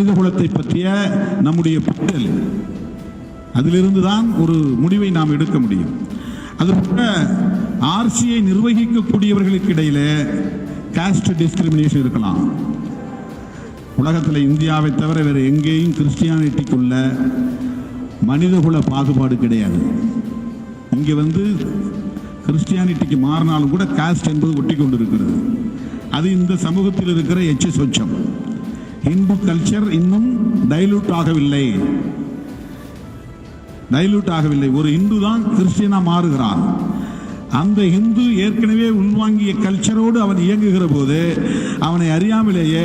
மனித குலத்தை பற்றிய நம்முடைய புரிதல், அதிலிருந்து தான் ஒரு முடிவை நாம் எடுக்க முடியும். அதுபோல ஆர்சியை நிர்வகிக்கக்கூடியவர்களுக்கு இடையில காஸ்ட் டிஸ்கிரிமினேஷன் இருக்கலாம். உலகத்தில் இந்தியாவை தவிர வேறு எங்கேயும் கிறிஸ்டியானிட்டிக்குள்ள மனிதகுல பாகுபாடு கிடையாது. இங்கே கிறிஸ்டியானிட்டிக்கு மாறினாலும் கூட காஸ்ட் என்பது ஒட்டி கொண்டு இருக்கிறது. அது இந்த சமூகத்தில் இருக்கிற எச்சு சொச்சம். இந்து கல்ச்சர் இன்னும் டைலூட் ஆகவில்லை. ஒரு இந்து தான் கிறிஸ்டியனா மாறுகிறான். அந்த இந்து ஏற்கனவே உள்வாங்கிய கல்ச்சரோடு அவன் இயங்குகிற போது அவனை அறியாமலேயே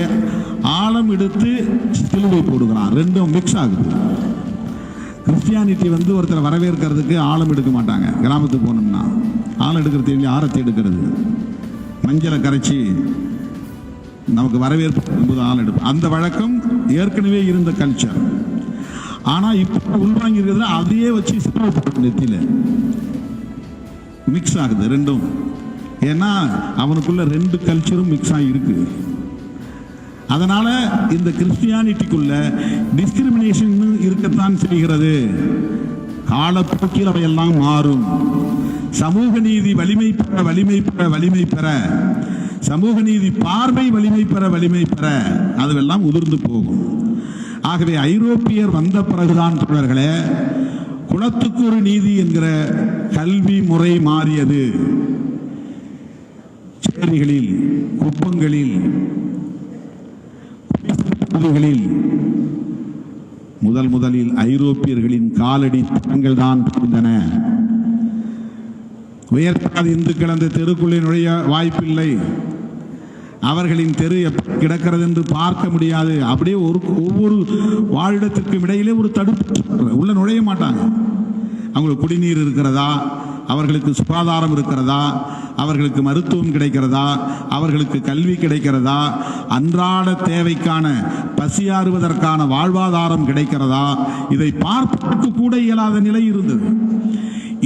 ஆழம் எடுத்து சிலுவை போடுகிறான். ரெண்டும் மிக்ஸ் ஆகுது. கிறிஸ்டியானிட்டி ஒருத்தர் வரவேற்கிறதுக்கு ஆழம் எடுக்க மாட்டாங்க. கிராமத்துக்கு போனோம்னா ஆழம் எடுக்கிறது, ஆரத்தி எடுக்கிறது, மஞ்சளை கரைச்சி நமக்கு வரவேற்பு என்பது ஆள் எடுப்பு. அந்த வழக்கம் ஏற்கனவே இருந்த கல்ச்சர். ஆனால் இப்போ உள்வாங்கி இருக்கிறதுல அதையே வச்சு நெத்தியில் மிக்ஸ் ஆகுது ரெண்டும். ஏன்னா அவனுக்குள்ள ரெண்டு கல்ச்சரும் மிக்ஸ் ஆகி இருக்கு. அதனால இந்த கிறிஸ்டியானிட்டிக்குள்ள டிஸ்கிரிமினேஷன் இருக்கத்தான் செய்கிறது. காலப்போக்கில் அவையெல்லாம் மாறும். சமூக நீதி வலிமை பெற சமூக நீதி பார்வை வலிமை பெற அதுவெல்லாம் உதிர்ந்து போகும். ஆகவே ஐரோப்பியர் வந்த பிறகுதான் தோழர்களே குலத்துக்கு ஒரு நீதி என்கிற கல்வி முறை மாறியது. சேரிகளில், குப்பங்களில், முதலில் ஐரோப்பியர்களின் காலடி தடங்கள் தான் இருந்தன. உயர்த்தாத இந்துக்கள் அந்த தெருக்குள்ளே நுழைய வாய்ப்பில்லை. அவர்களின் தெரு எப்படி கிடக்கிறது என்று பார்க்க முடியாது. அப்படியே ஒவ்வொரு வாழிடத்திற்கும் இடையிலே ஒரு தடுப்பு, உள்ள நுழைய மாட்டாங்க. அவங்களுக்கு குடிநீர் இருக்கிறதா, அவர்களுக்கு சுகாதாரம் இருக்கிறதா, அவர்களுக்கு மருத்துவம் கிடைக்கிறதா, அவர்களுக்கு கல்வி கிடைக்கிறதா, அன்றாட தேவைக்கான பசியாறுவதற்கான வாழ்வாதாரம் கிடைக்கிறதா, இதை பார்ப்பதற்கு கூட இயலாத நிலை இருந்தது.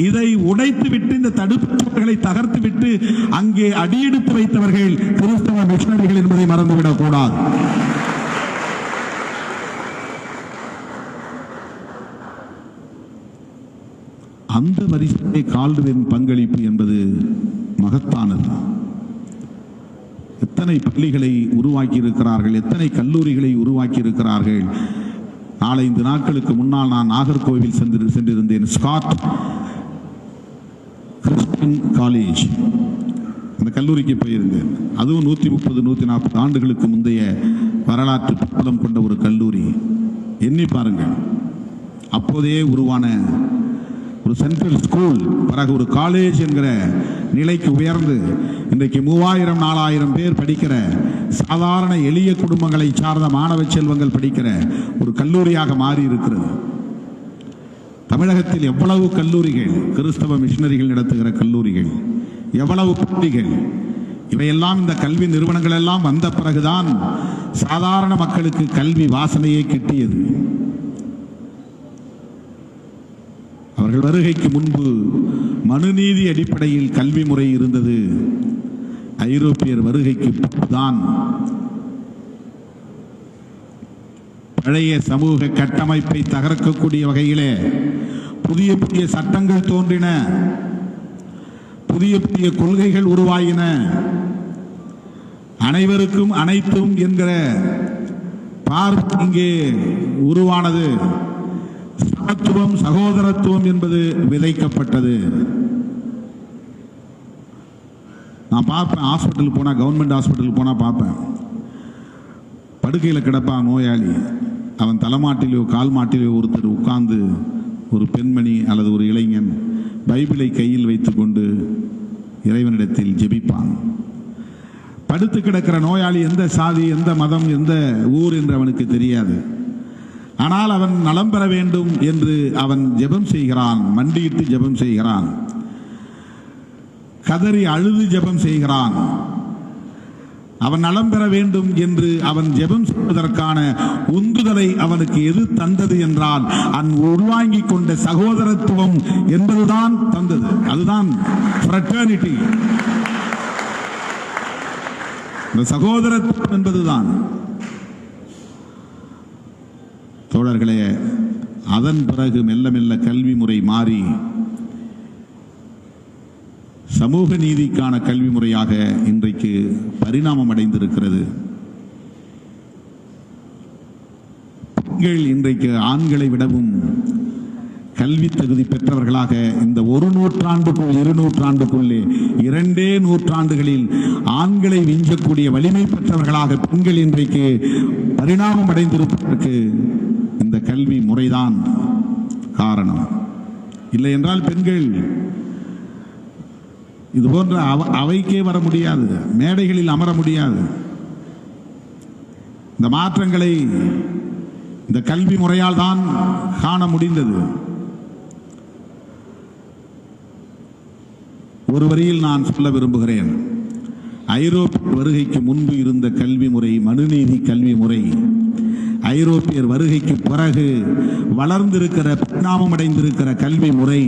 இதை உடைத்துவிட்டு, இந்த தடுப்புகளை தகர்த்துவிட்டு அங்கே அடியெடுத்து வைத்தவர்கள் கிறிஸ்தவ மிஷனரிகள் என்பதை மறந்துவிடக் கூடாது. அந்த வரிசையை கால்டுவின் பங்களிப்பு என்பது மகத்தானது. எத்தனை பள்ளிகளை உருவாக்கி இருக்கிறார்கள், எத்தனை கல்லூரிகளை உருவாக்கி இருக்கிறார்கள். 4-5 நாட்களுக்கு முன்னால் நான் நாகர்கோவில் சென்றிருந்தேன். ஸ்காட் கிறிஸ்டியன் காலேஜ், அந்த கல்லூரிக்கு போயிருந்தேன். அதுவும் 130-140 ஆண்டுகளுக்கு முந்தைய வரலாற்று பலம் கொண்ட ஒரு கல்லூரி. எண்ணி பாருங்கள், அப்போதே உருவான ஒரு சென்ட்ரல் ஸ்கூல் பிறகு ஒரு காலேஜ் என்கிற நிலைக்கு உயர்ந்து இன்றைக்கு 3000-4000 பேர் படிக்கிற, சாதாரண எளிய குடும்பங்களை சார்ந்த மாணவ செல்வங்கள் படிக்கிற ஒரு கல்லூரியாக மாறி இருக்கிறது. தமிழகத்தில் எவ்வளவு கல்லூரிகள், கிறிஸ்தவ மிஷனரிகள் நடத்துகிற கல்லூரிகள், எவ்வளவு பள்ளிகள், இவையெல்லாம் இந்த கல்வி நிறுவனங்கள் எல்லாம் வந்த பிறகுதான் சாதாரண மக்களுக்கு கல்வி வாசனையே கிட்டியது. அவர்கள் வருகைக்கு முன்பு மனுநீதி அடிப்படையில் கல்வி முறை இருந்தது. ஐரோப்பியர் வருகைக்கு தான் பழைய சமூக கட்டமைப்பை தகர்க்கக்கூடிய வகையிலே புதிய புதிய சட்டங்கள் தோன்றின, புதிய புதிய கொள்கைகள் உருவாயின. அனைவருக்கும் அனைத்தும் என்கிற பார்வை இங்கே உருவானது. சமத்துவம், சகோதரத்துவம் என்பது விதைக்கப்பட்டது. நான் பார்ப்பேன், ஹாஸ்பிட்டலுக்கு போனால், கவர்மெண்ட் ஹாஸ்பிட்டலுக்கு போனால் பார்ப்பேன், படுக்கையில் கிடப்பான் நோயாளி. அவன் தலைமாட்டிலோ கால் மாட்டிலோ ஒருத்தர் உட்கார்ந்து, ஒரு பெண்மணி அல்லது ஒரு இளைஞன் பைபிளை கையில் வைத்துக்கொண்டு இறைவனிடத்தில் ஜெபிப்பான். படுத்து கிடக்கிற நோயாளி எந்த சாதி, எந்த மதம், எந்த ஊர் என்று அவனுக்கு தெரியாது. ஆனால் அவன் நலம் பெற வேண்டும் என்று அவன் ஜெபம் செய்கிறான், மண்டியிட்டு ஜெபம் செய்கிறான், கதறி அழுது ஜெபம் செய்கிறான். அவன் நலம் பெற வேண்டும் என்று அவன் ஜெபம் செய்வதற்கான உந்துதலை அவனுக்கு எது தந்தது என்றால் அவன் உள்வாங்கிக் கொண்ட சகோதரத்துவம் என்பதுதான் தந்தது. அதுதான் ஃப்ரெட்டர்னிட்டி. இந்த சகோதரத்துவம் என்பதுதான். தோழர்களே, அதன் பிறகு மெல்ல மெல்ல கல்வி முறை மாறி சமூக நீதிக்கான கல்வி முறையாக இன்றைக்கு பரிணாமம் அடைந்திருக்கிறது. பெண்கள் இன்றைக்கு ஆண்களை விடவும் கல்வி தகுதி பெற்றவர்களாக இந்த ஒரு நூற்றாண்டுக்குள் 2 நூற்றாண்டுக்குள்ளே 2 நூற்றாண்டுகளில் ஆண்களை விஞ்சக்கூடிய வலிமை பெற்றவர்களாக பெண்கள் இன்றைக்கு பரிணாமம் அடைந்திருப்பதற்கு இந்த கல்வி முறைதான் காரணம். இல்லை என்றால் பெண்கள் இது போன்ற அவைக்கே வர முடியாது, மேடைகளில் அமர முடியாது. இந்த மாற்றங்களை இந்த கல்வி முறையால் தான் காண முடிந்தது. ஒரு வரியில் நான் சொல்ல விரும்புகிறேன், ஐரோப்பிய வருகைக்கு முன்பு இருந்த கல்வி முறை மனுநீதி கல்வி முறை, ஐரோப்பியர் வருகைக்கு பிறகு வளர்ந்திருக்கிற பரிணாமம் அடைந்திருக்கிற கல்வி முறை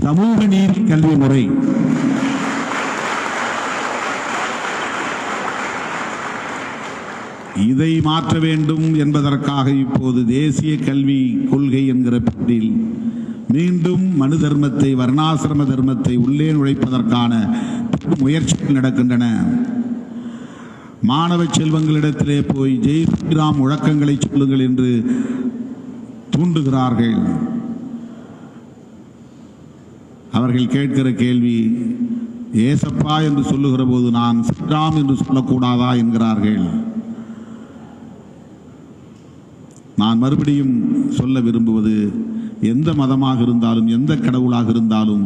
சமூக நீதி கல்வி முறை. இதை மாற்ற வேண்டும் என்பதற்காக இப்போது தேசிய கல்வி கொள்கை என்கிற பெயரில் மீண்டும் மனு தர்மத்தை, வர்ணாசிரம தர்மத்தை உள்ளே நுழைப்பதற்கான முயற்சிகள் நடக்கின்றன. மாணவ செல்வங்களிடத்திலே போய் ஜெய் ஸ்ரீராம் முழக்கங்களை சொல்லுங்கள் என்று தூண்டுகிறார்கள். அவர்கள் கேட்கிற கேள்வி, ஏசப்பா என்று சொல்லுகிற போது நான் ஸ்ரீராம் என்று சொல்லக்கூடாதா என்கிறார்கள். நான் மறுபடியும் சொல்ல விரும்புவது, எந்த மதமாக இருந்தாலும் எந்த கடவுளாக இருந்தாலும்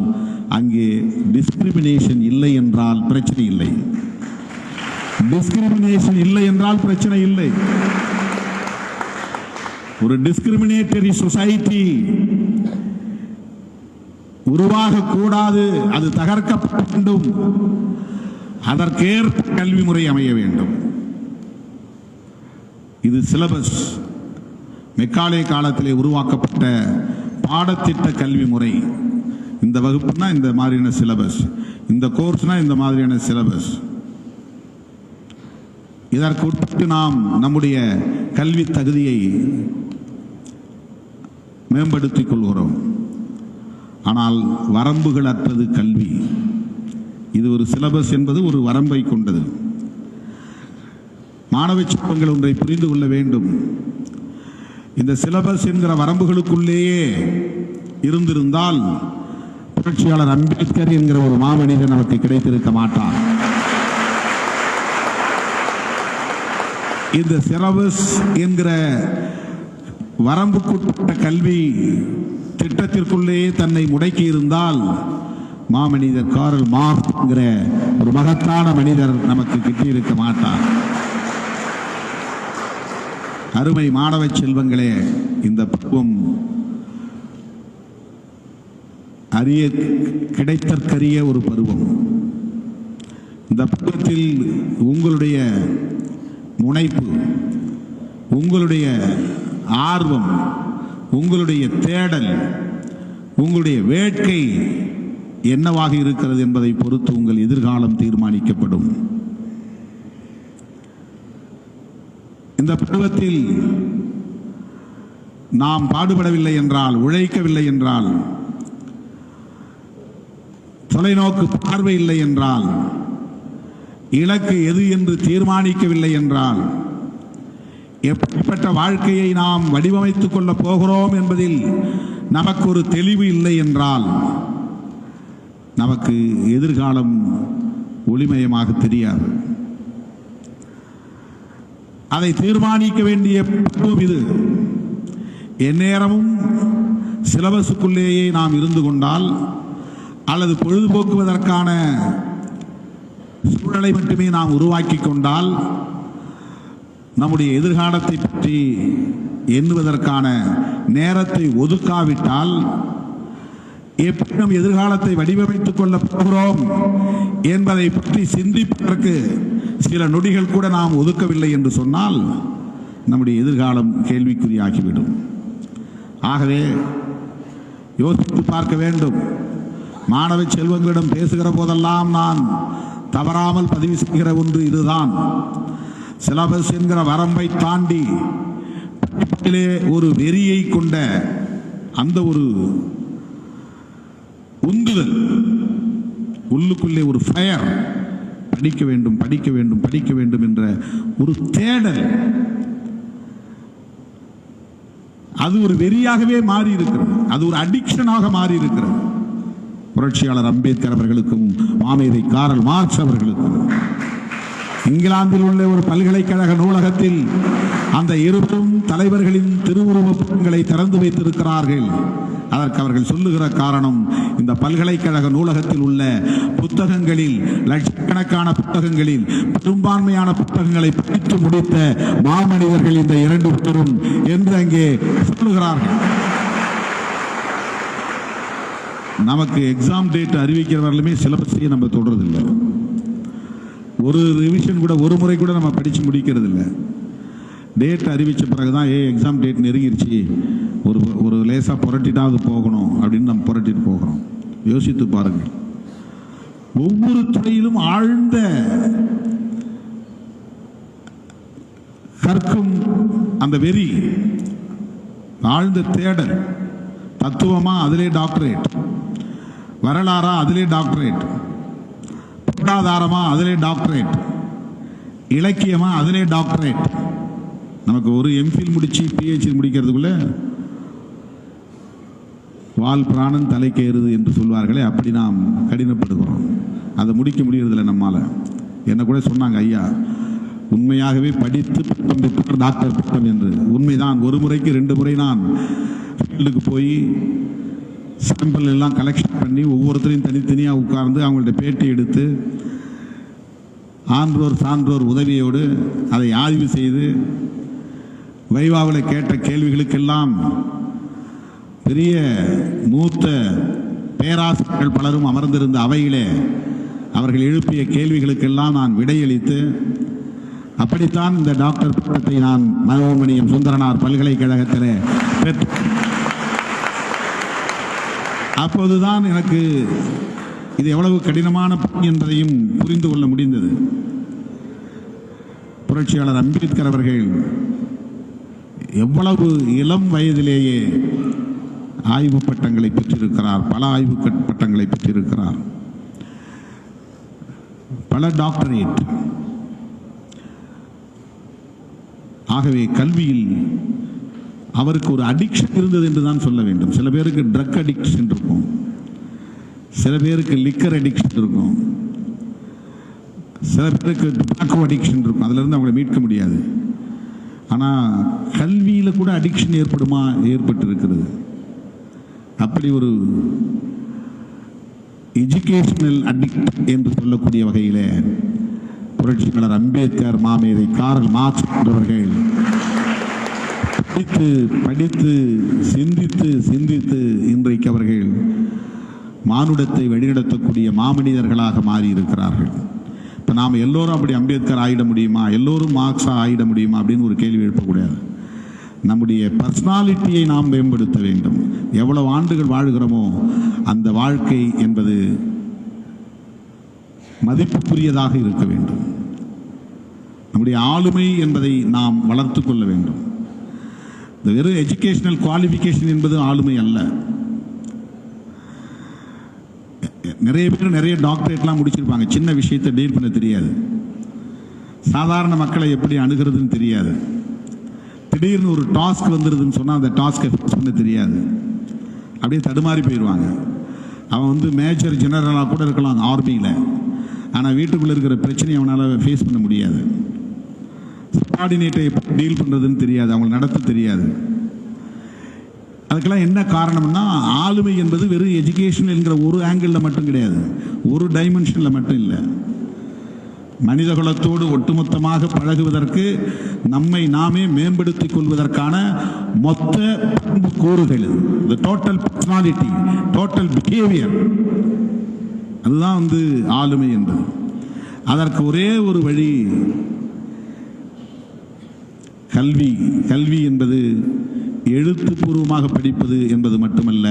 அங்கே டிஸ்கிரிமினேஷன் இல்லை என்றால் பிரச்சனை இல்லை. டிஸ்கிரிமினேஷன் இல்லை என்றால் பிரச்சனை இல்லை. ஒரு டிஸ்கிரிமினேட்டரி சொசைட்டி உருவாகக்கூடாது, அது தகர்க்கப்பட வேண்டும். அதற்கேற்ப கல்வி முறை அமைய வேண்டும். இது சிலபஸ், மெக்காலே காலத்திலே உருவாக்கப்பட்ட பாடத்திட்ட கல்வி முறை. இந்த வகுப்புனா இந்த மாதிரியான சிலபஸ், இந்த கோர்ஸ்னா இந்த மாதிரியான சிலபஸ். இதற்கு உட்பட்டு நாம் நம்முடைய கல்வி தகுதியை மேம்படுத்திக் கொள்கிறோம். ஆனால் வரம்புகள் அற்றது கல்வி. இது ஒரு சிலபஸ் என்பது ஒரு வரம்பை கொண்டது. மாணவ செல்வங்கள் ஒன்றை புரிந்து கொள்ள வேண்டும். இந்த சிலபஸ் என்கிற வரம்புகளுக்குள்ளேயே இருந்திருந்தால் புரட்சியாளர் அம்பேத்கர் என்கிற ஒரு மாமனிதன் நமக்கு கிடைத்திருக்க மாட்டார். இந்த சிலபஸ் என்கிற வரம்புக்குட்பட்ட கல்வி திட்டத்திற்குள்ளேயே தன்னை முடக்கி இருந்தால் மாமனிதர் கார்ல் மார்க்ஸ் என்கிற ஒரு மகத்தான மனிதர் நமக்கு கிட்டியிருக்க மாட்டார். அருமை மாணவ செல்வங்களே, இந்த பருவம் அரிய கிடைத்தற்கரிய ஒரு பருவம். இந்த பருவத்தில் உங்களுடைய முனைப்பு, உங்களுடைய ஆர்வம், உங்களுடைய தேடல், உங்களுடைய வேட்கை என்னவாக இருக்கிறது என்பதை பொறுத்து உங்கள் எதிர்காலம் தீர்மானிக்கப்படும். இந்த பருவத்தில் நாம் பாடுபடவில்லை என்றால், உழைக்கவில்லை என்றால், தொலைநோக்கு பார்வை இல்லை என்றால், இலக்கு எது என்று தீர்மானிக்கவில்லை என்றால், எப்படிப்பட்ட வாழ்க்கையை நாம் வடிவமைத்துக் கொள்ளப் போகிறோம் என்பதில் நமக்கு ஒரு தெளிவு இல்லை என்றால் நமக்கு எதிர்காலம் ஒளிமயமாக தெரியாது. அதை தீர்மானிக்க வேண்டிய பருவம் இது. எந்நேரமும் சிலபஸுக்குள்ளேயே நாம் இருந்து கொண்டால் அல்லது பொழுதுபோக்குவதற்கான சூழலை மட்டுமே நாம் உருவாக்கி கொண்டால், நம்முடைய எதிர்காலத்தை பற்றி எண்ணுவதற்கான நேரத்தை ஒதுக்காவிட்டால், எப்படி நம் எதிர்காலத்தை வடிவமைத்துக் கொள்ளப் போகிறோம் என்பதை பற்றி சிந்திப்பதற்கு சில நொடிகள் கூட நாம் ஒதுக்கவில்லை என்று சொன்னால் நம்முடைய எதிர்காலம் கேள்விக்குறியாகிவிடும். ஆகவே யோசித்து பார்க்க வேண்டும். மாணவ செல்வங்களிடம் பேசுகிற போதெல்லாம் நான் தவறாமல் பதிவு செய்கிற ஒன்று இதுதான். சிலபஸ் என்கிற வரம்பை தாண்டி ஒரு வெறியை கொண்ட அந்த ஒரு உந்துதல், உள்ளுக்குள்ளே ஒரு ஃபயர், படிக்க வேண்டும் படிக்க வேண்டும் படிக்க வேண்டும் என்ற ஒரு தேடல், அது ஒரு வெறியாகவே மாறி இருக்கிறது. அது ஒரு அடிக்ஷனாக மாறி இருக்கிறது. புரட்சியாளர் அம்பேத்கர் அவர்களுக்கும் மாமேதை காரல் மார்க்ஸ் அவர்களுக்கும் இங்கிலாந்தில் உள்ள ஒரு பல்கலைக்கழக நூலகத்தில் அந்த இருவரும் தலைவர்களின் திருவுருவப் படங்களை திறந்து வைத்திருக்கிறார்கள். அதற்கு அவர்கள் சொல்லுகிற காரணம், இந்த பல்கலைக்கழக நூலகத்தில் உள்ள புத்தகங்களில், லட்சக்கணக்கான புத்தகங்களில் பெரும்பான்மையான புத்தகங்களை படித்து முடித்த மாமனிதர்கள் இந்த இரண்டு பேரும் என்று அங்கே சொல்லுகிறார்கள். நமக்கு எக்ஸாம் டேட் அறிவிக்கிறவர்களுமே சிலபஸையும் நம்ம தொடர்றதில்லை. ஒரு ரிவிஷன் கூட, ஒரு முறை கூட நம்ம படித்து முடிக்கிறது இல்லை. டேட் அறிவித்த பிறகுதான் எக்ஸாம் டேட் நெருங்கிருச்சு, ஒரு லேசாக புரட்டிட்டாவது போகணும் அப்படின்னு நம்ம புரட்டிட்டு போகிறோம். யோசித்து பாருங்கள். ஒவ்வொரு துறையிலும் ஆழ்ந்த கற்கும் அந்த வெறி, ஆழ்ந்த தேடல், தத்துவமா அதிலே டாக்டரேட், வரலாறா அதிலே டாக்டரேட், பொருளாதாரமா அதிலே டாக்டரேட், இலக்கியமா அதிலே டாக்டரேட். நமக்கு ஒரு எம்ஃபில் முடிச்சு பிஹெச்டி முடிக்கிறதுக்குள்ள வால் பிராணன் தலைக்கேறுது என்று சொல்வார்களே, அப்படி நாம் கடினப்படுகிறோம். அதை முடிக்க முடியறதில்லை நம்மால. என்ன கூட சொன்னாங்க, ஐயா உண்மையாகவே படித்து பட்டம் பெற்றார் டாக்டர் பட்டம் என்று. உண்மைதான். ஒரு முறைக்கு 2 முறை நான் ஃபீல்டுக்கு போய் சாம்பிள் எல்லாம் கலெக்ஷன் பண்ணி ஒவ்வொருத்தரையும் தனித்தனியாக உட்கார்ந்து அவங்கள்ட்ட பேட்டி எடுத்து ஆன்றோர் சான்றோர் உதவியோடு அதை ஆய்வு செய்து வைவாவில் கேட்ட கேள்விகளுக்கெல்லாம் பெரிய மூத்த பேராசிரியர்கள் பலரும் அமர்ந்திருந்த அவையிலே அவர்கள் எழுப்பிய கேள்விகளுக்கெல்லாம் நான் விடையளித்து, அப்படித்தான் இந்த டாக்டர் பட்டத்தை நான் மனோன்மணியம் சுந்தரனார் பல்கலைக்கழகத்தில் பெற்றேன். அப்போதுதான் எனக்கு இது எவ்வளவு கடினமான பணி என்பதையும் புரிந்து கொள்ள முடிந்தது. புரட்சியாளர் அம்பேத்கர் அவர்கள் எவ்வளவு இளம் வயதிலேயே ஆய்வு பட்டங்களை பெற்றிருக்கிறார், பல ஆய்வு பட்டங்களை பெற்றிருக்கிறார், பல டாக்டரேட். ஆகவே கல்வியில் அவருக்கு ஒரு அடிக்ஷன் இருந்தது என்று தான் சொல்ல வேண்டும். சில பேருக்கு ட்ரக் அடிக்ஷன் இருக்கும், சில பேருக்கு லிக்கர் அடிக்ஷன் இருக்கும், சில பேருக்கு டொபாக்கோ அடிக்ஷன் இருக்கும். அதுல இருந்து அவங்களை மீட்க முடியாது. ஆனால் கல்வியில் கூட அடிக்ஷன் ஏற்படுமா? ஏற்பட்டு இருக்கிறது. அப்படி ஒரு எஜுகேஷனல் அடிக்ட் என்று சொல்லக்கூடிய வகையில் புரட்சியாளர் அம்பேத்கர், மாமேதை காரல் மார்க்ஸ் போன்றவர்கள் படித்து படித்து சிந்தித்து சிந்தித்து இன்றைக்கு அவர்கள் மானுடத்தை வழிநடத்தக்கூடிய மாமனிதர்களாக மாறி இருக்கிறார்கள். இப்போ நாம் எல்லோரும் அப்படி அம்பேத்கர் ஆயிட முடியுமா, எல்லோரும் மார்க்ஸா ஆயிட முடியுமா அப்படின்னு ஒரு கேள்வி எழுப்பக்கூடாது. நம்முடைய பர்சனாலிட்டியை நாம் மேம்படுத்த வேண்டும். எவ்வளவு ஆண்டுகள் வாழ்கிறோமோ அந்த வாழ்க்கை என்பது மதிப்புக்குரியதாக இருக்க வேண்டும். நம்முடைய ஆளுமை என்பதை நாம் வளர்த்து கொள்ள வேண்டும். இந்த வெறும் எஜுகேஷனல் குவாலிஃபிகேஷன் என்பது ஆளுமை அல்ல. நிறைய பேர் நிறைய டாக்டரேட்லாம் முடிச்சிருப்பாங்க, சின்ன விஷயத்தை டீல் பண்ண தெரியாது, சாதாரண மக்களை எப்படி அணுகிறதுன்னு தெரியாது, திடீர்னு ஒரு டாஸ்க் வந்துடுதுன்னு சொன்னால் அந்த டாஸ்கை ஃபிக்ஸ் பண்ண தெரியாது, அப்படியே தடுமாறி போயிடுவாங்க. அவன் மேஜர் ஜெனரலாக கூட இருக்கலாம் ஆர்மியில், ஆனால் வீட்டுக்குள்ளே இருக்கிற பிரச்சனையை அவனால் ஃபேஸ் பண்ண முடியாது. சப்பார்டினேட்டை எப்படி டீல் பண்ணுறதுன்னு தெரியாது, அவங்களை நடத்த தெரியாது. அதுக்கெல்லாம் என்ன காரணம்னா, ஆளுமை என்பது வெறும் எஜுகேஷன் என்கிற ஒரு ஆங்கிளில் மட்டும் கிடையாது, ஒரு டைமென்ஷனில் மட்டும் இல்லை. மனிதகுலத்தோடு ஒட்டுமொத்தமாக பழகுவதற்கு, நம்மை நாமே மேம்படுத்திக் கொள்வதற்கான மொத்த பண்பு கூறுகள், டோட்டல் பர்சனாலிட்டி, டோட்டல் பிஹேவியர், அதுதான் ஆளுமை என்பது. அதற்கு ஒரே ஒரு வழி கல்வி. கல்வி என்பது எழுத்துப்பூர்வமாக படிப்பது என்பது மட்டுமல்ல,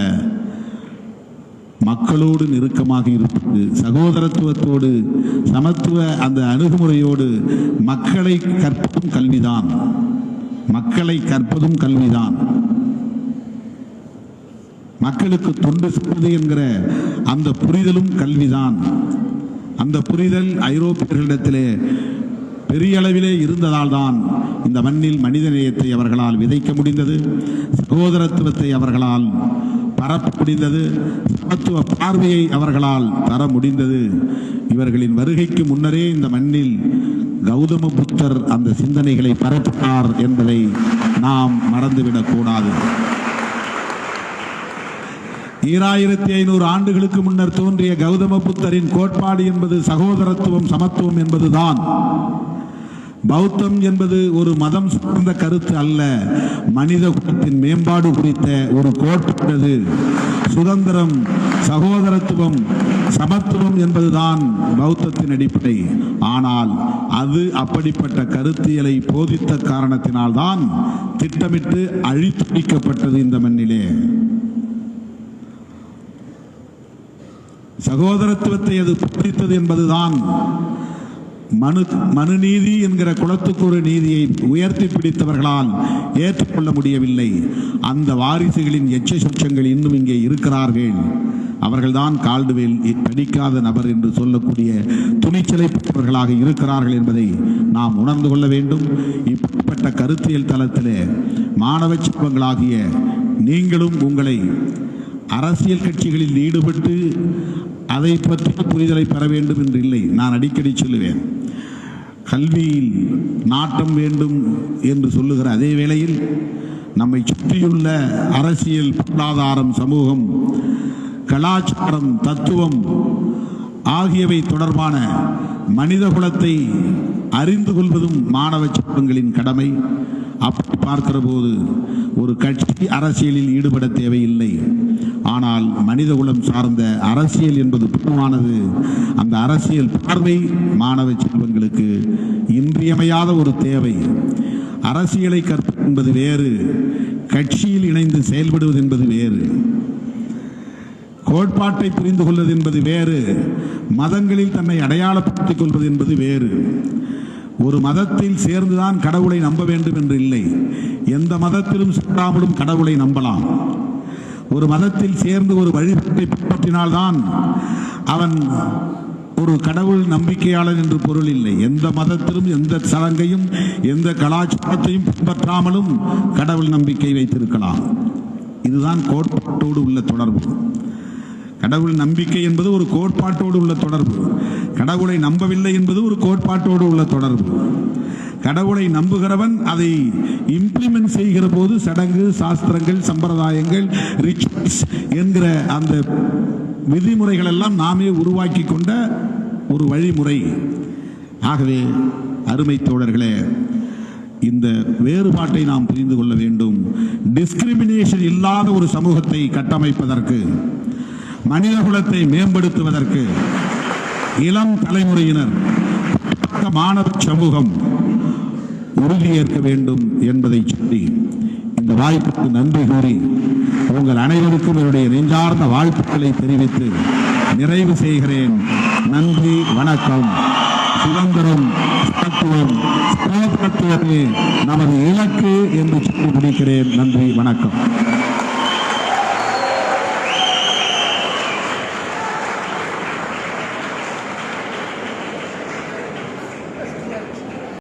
மக்களோடு நெருக்கமாக இருப்பது, சகோதரத்துவத்தோடு சமத்துவ அந்த அணுகுமுறையோடு மக்களை கற்பதும் கல்விதான். மக்களை கற்பதும் கல்விதான். மக்களுக்கு தொண்டு செய்வது என்கிற அந்த புரிதலும் கல்விதான். அந்த புரிதல் ஐரோப்பியர்களிடத்திலே பெரிய அளவிலே இருந்ததால் தான் இந்த மண்ணில் மனிதநேயத்தை அவர்களால் விதைக்க முடிந்தது, சகோதரத்துவத்தை அவர்களால் பரப்ப முடிந்தது, சமத்துவ பார்வையை அவர்களால் தர முடிந்தது. இவர்களின் வருகைக்கு முன்னரே இந்த மண்ணில் கௌதம புத்தர் அந்த சிந்தனைகளை பரப்பினார் என்பதை நாம் மறந்துவிடக் கூடாது. 2500 ஆண்டுகளுக்கு முன்னர் தோன்றிய கௌதம புத்தரின் கோட்பாடு என்பது சகோதரத்துவம், சமத்துவம் என்பதுதான். பௌத்தம் என்பது ஒரு மதம் சார்ந்த கருத்து அல்ல, மனித குலத்தின் மேம்பாடு குறித்த ஒரு கோட்பாடு. சுதந்திரம், சகோதரத்துவம், சமத்துவம் என்பதுதான் பௌத்தத்தின் அடிப்படை. ஆனால் அது அப்படிப்பட்ட கருத்தியலை போதித்த காரணத்தினால்தான் திட்டமிட்டு அழித்தொழிக்கப்பட்டது இந்த மண்ணிலே. சகோதரத்துவத்தை அது போதித்தது என்பதுதான் மனுநீதி என்கிற குலத்துக்கு ஒரு நீதியை உயர்த்தி பிடித்தவர்களால் ஏற்றுக்கொள்ள முடியவில்லை. அந்த வாரிசுகளின் எச்ச சொச்சங்கள் இன்னும் இங்கே இருக்கிறார்கள். அவர்கள்தான் கால்டுவேல் படிக்காத நபர் என்று சொல்லக்கூடிய துணிச்சலை பெற்றவர்களாக இருக்கிறார்கள் என்பதை நாம் உணர்ந்து கொள்ள வேண்டும். இப்படிப்பட்ட கருத்தியல் தளத்திலே மாணவ செல்வங்களாகிய நீங்களும் உங்களை அரசியல் கட்சிகளில் ஈடுபட்டு அதை பற்றி புரிதலை பெற வேண்டும் என்று இல்லை. நான் அடிக்கடி சொல்லுவேன், கல்வியில் நாட்டம் வேண்டும் என்று சொல்லுகிற அதே வேளையில் நம்மை சுற்றியுள்ள அரசியல், பொருளாதாரம், சமூகம், கலாச்சாரம், தத்துவம் ஆகியவை தொடர்பான மனித குலத்தை அறிந்து கொள்வதும் மாணவ செல்வங்களின் கடமை. அப்படி பார்க்கிற போது ஒரு கட்சி அரசியலில் ஈடுபட தேவையில்லை. ஆனால் மனிதகுலம் சார்ந்த அரசியல் என்பது பொதுவானது. அந்த அரசியல் பார்வை மாணவ செல்வங்களுக்கு இன்றியமையாத ஒரு தேவை. அரசியலை கற்பது என்பது வேறு, கட்சியில் இணைந்து செயல்படுவது என்பது வேறு. கோட்பாட்டை புரிந்து கொள்வது என்பது வேறு, மதங்களில் தன்னை அடையாளப்படுத்திக் கொள்வது என்பது வேறு. ஒரு மதத்தில் சேர்ந்துதான் கடவுளை நம்ப வேண்டும் என்று இல்லை. எந்த மதத்திலும் சேராமலும் கடவுளை நம்பலாம். ஒரு மதத்தில் சேர்ந்து ஒரு வழிபாட்டை பின்பற்றினால்தான் அவன் ஒரு கடவுள் நம்பிக்கையாளன் என்று பொருள் இல்லை. எந்த மதத்திலும் எந்த சடங்கையும் எந்த கலாச்சாரத்தையும் பின்பற்றாமலும் கடவுள் நம்பிக்கை வைத்திருக்கலாம். இதுதான் கோட்பாட்டோடு உள்ள தொடர்பு. கடவுள் நம்பிக்கை என்பது ஒரு கோட்பாட்டோடு உள்ள தொடர்பு. கடவுளை நம்பவில்லை என்பது ஒரு கோட்பாட்டோடு உள்ள தொடர்பு. கடவுளை நம்புகிறவன் அதை இம்ப்ளிமெண்ட் செய்கிற போது சடங்கு, சாஸ்திரங்கள், சம்பிரதாயங்கள், ரிச்சுவல்ஸ் என்கிற அந்த விதிமுறைகள் எல்லாம் நாமே உருவாக்கி கொண்ட ஒரு வழிமுறை. ஆகவே அருமை தோழர்களே, இந்த வேறுபாட்டை நாம் புரிந்து கொள்ள வேண்டும். டிஸ்கிரிமினேஷன் இல்லாத ஒரு சமூகத்தை கட்டமைப்பதற்கு, மனிதகுலத்தை மேம்படுத்துவதற்கு இளம் தலைமுறையினர், மாணவ சமூகம் உறுதியேற்க வேண்டும் என்பதை சொல்லி இந்த வாய்ப்புக்கு நன்றி கூறி உங்கள் அனைவருக்கும் என்னுடைய நெஞ்சார்ந்த வாழ்த்துக்களை தெரிவித்து நிறைவு செய்கிறேன். நன்றி, வணக்கம். சுதந்திரம், சமத்துவம், சகோதரத்துவமே நமது இலக்கு என்று சொல்லி முடிக்கிறேன். நன்றி, வணக்கம்.